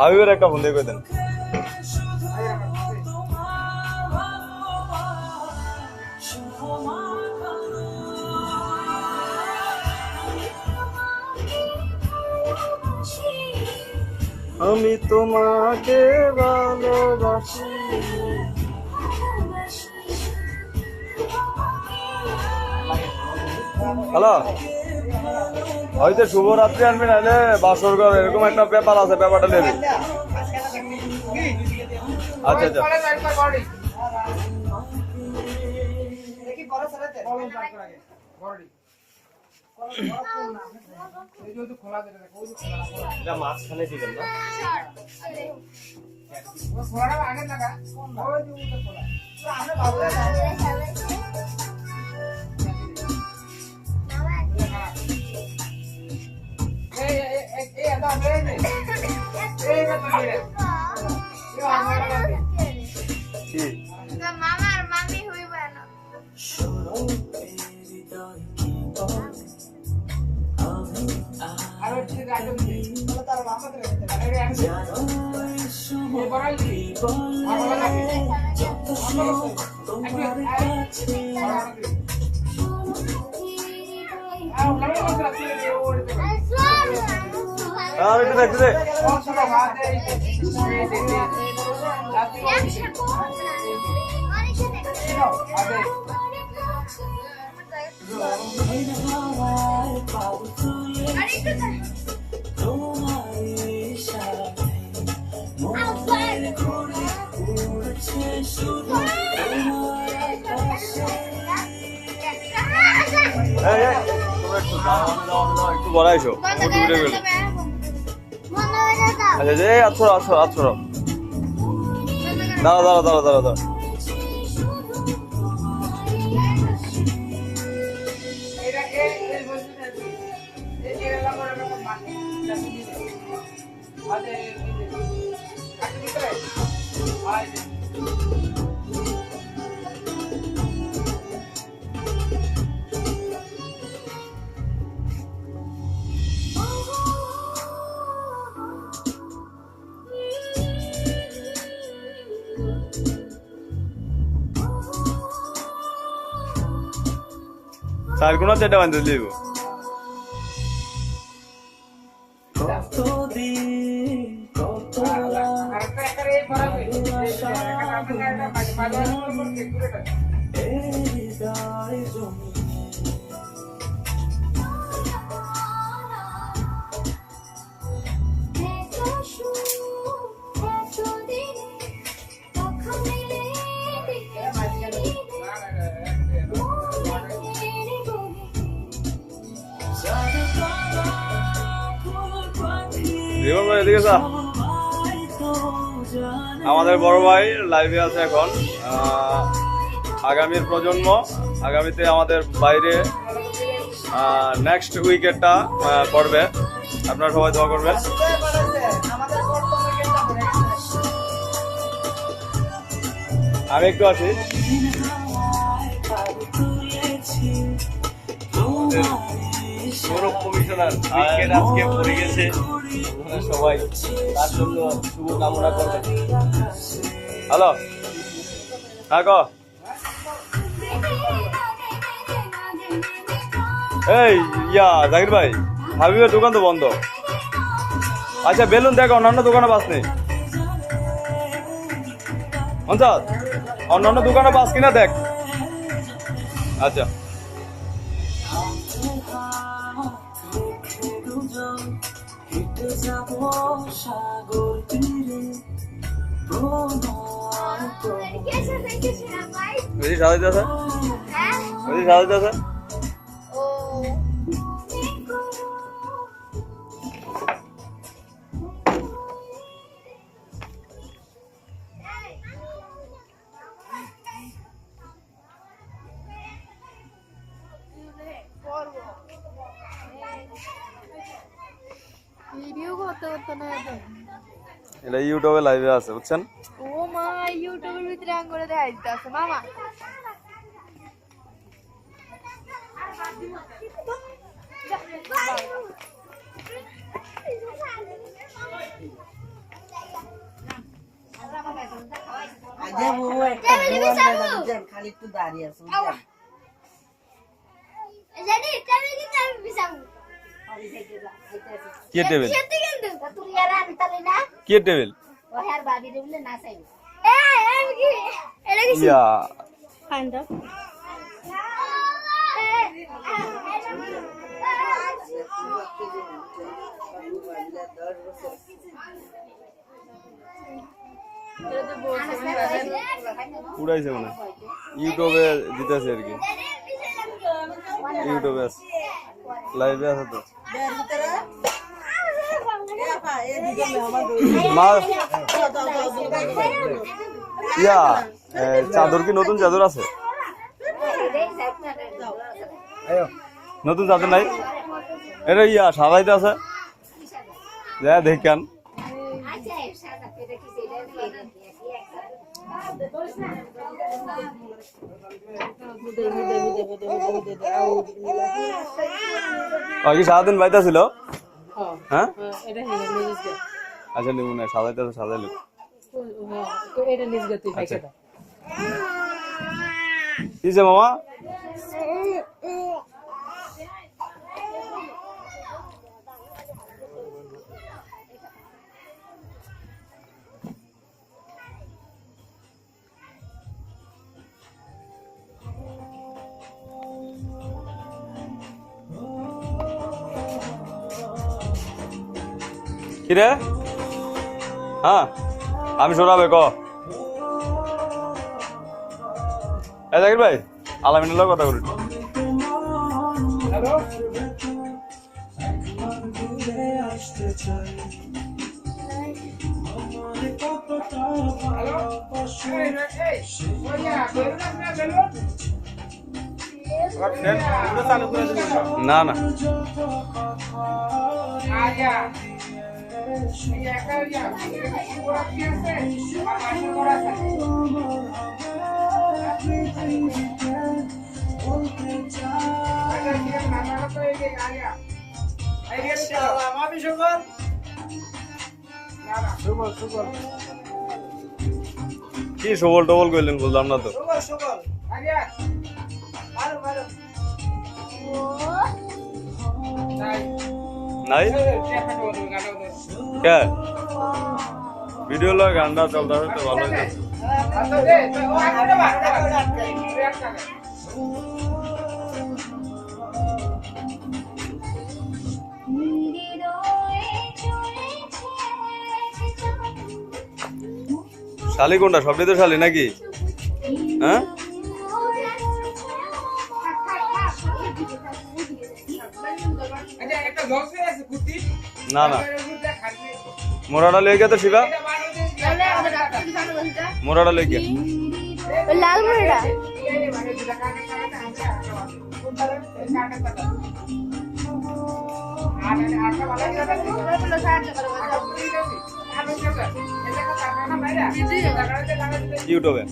হাবিবের একটা ফোন দিয়ে দেন। আমি তোমাকে ভালোবাসি। হ্যালো, হয়তো শুভরাত্রি আনবি, নাহলে বাসর ঘর, এরকম একটা ব্যাপার আছে, ব্যাপারটা নেবি। আচ্ছা আচ্ছা, মাঝখানে দিবেন না? মামার মামি হইবে না। আর একটু দেখতে দে। একটু বড় আইসো, আচ্ছা যে আছো আসো আছো, দাঁড়া দাঁড়া দাঁড়া দাঁড়া দাঁড়া। চার কোনা চারটা বান্ধব দিব। আমাদের বড় ভাই লাইভে আছে এখন। আগামীর প্রজন্ম, আগামীতে আমাদের বাইরে নেক্সট উইকেটটা পড়বে, আপনারা সবাই দোয়া করবেন। আমি একটু আছি। গৌরব কমিশনার উইকেট আজকে পড়ে গেছে, সবাই তার জন্য শুভ কামনা করবেন। হ্যালো, হ্যাঁ ক এই জাকির ভাই, হাবিবের দোকান তো বন্ধ। আচ্ছা বেলুন দেখ, অন্যান্য দোকানে বাস নেই। অন্যান্য দোকানে বাস কিনা দেখ। আচ্ছা বেশি সাজাইতে আছে, বেশি সাজাইতে আছে। ভিডিও করতে করতে না, এটা ইউটিউবে লাইভে আছে, বুঝছেন? ও মা, ইউটিউবের ভিতরে আং করে দেখাই দিতেছে মামা। খালি একটু দাঁড়িয়ে আছে কে টেবিল কে টেবিল ইয়া উড়াইছে মনে ইউটিউবে দিতেছে আর কি ইউটিউবে আছে লাইভে আছে তো মা ইয়া চাদর কি নতুন চাদর আছে নতুন চাদর নাই এটা ইয়া সাজাইতে আছে যা দেখান কি সারাদিন বাইতে ছিল হ্যাঁ আচ্ছা নিবো না সাজাইতে আছে সাজাইলো কিছে মামা কিরে হ্যাঁ আমি শোনাবে ক জাকির ভাই আলামিনের কথা বলি না না কি সবল টবল করলেন বুঝলাম না তো নাই কে ভিডিও লয় গানটা চলতে হবে তো ভালো হয়েছে শালি কোনটা সবটাই তো শালি নাকি হ্যাঁ না না মোরাটা লেগে তো শিবা মোরাটা লেগে লাল মোড়া ইউটিউবে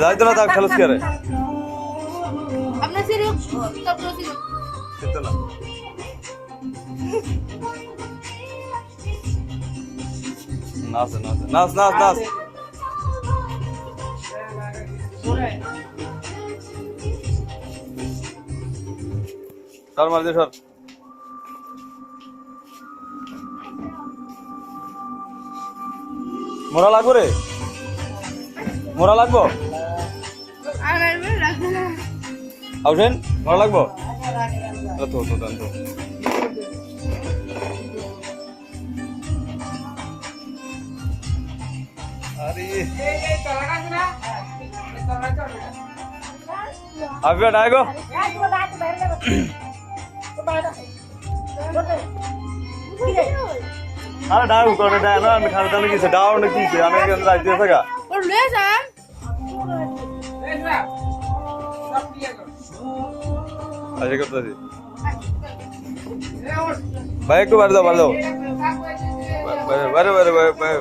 যাইতো না তার খেলস কে রে আপনার সিরিয়াল খেলতো না নাচ নাচ নাচ নাচ নাচ সর মার দে সর মোরা লাগবো রে মোরা লাগবো আউসেন মোরা লাগবো তো তো তো আরে আবে ডাইগো আরে ডাইগো করে ডাই না আমি খালি তাহলে কিছু ডাউন কি আমি এখানে রাইতে থাকা ওর লয়ে যান আজকে করতেছি ভাই একটু বাড়ি দাও বাইরে বাইরে বাইরে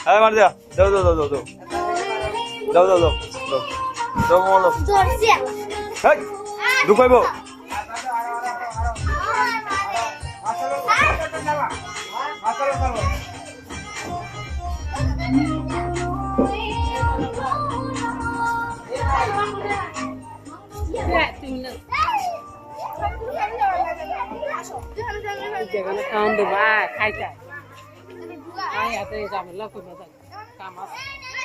হ্যাঁ মার দাও দাও দাও দাও দাও দাও দাও দাও দাও দাও মালো হ্যাঁ ঢুকাইবো যেখানে খাওয়ান দেবো খাইতে আয় হাতে যাবে লোক কাম আছে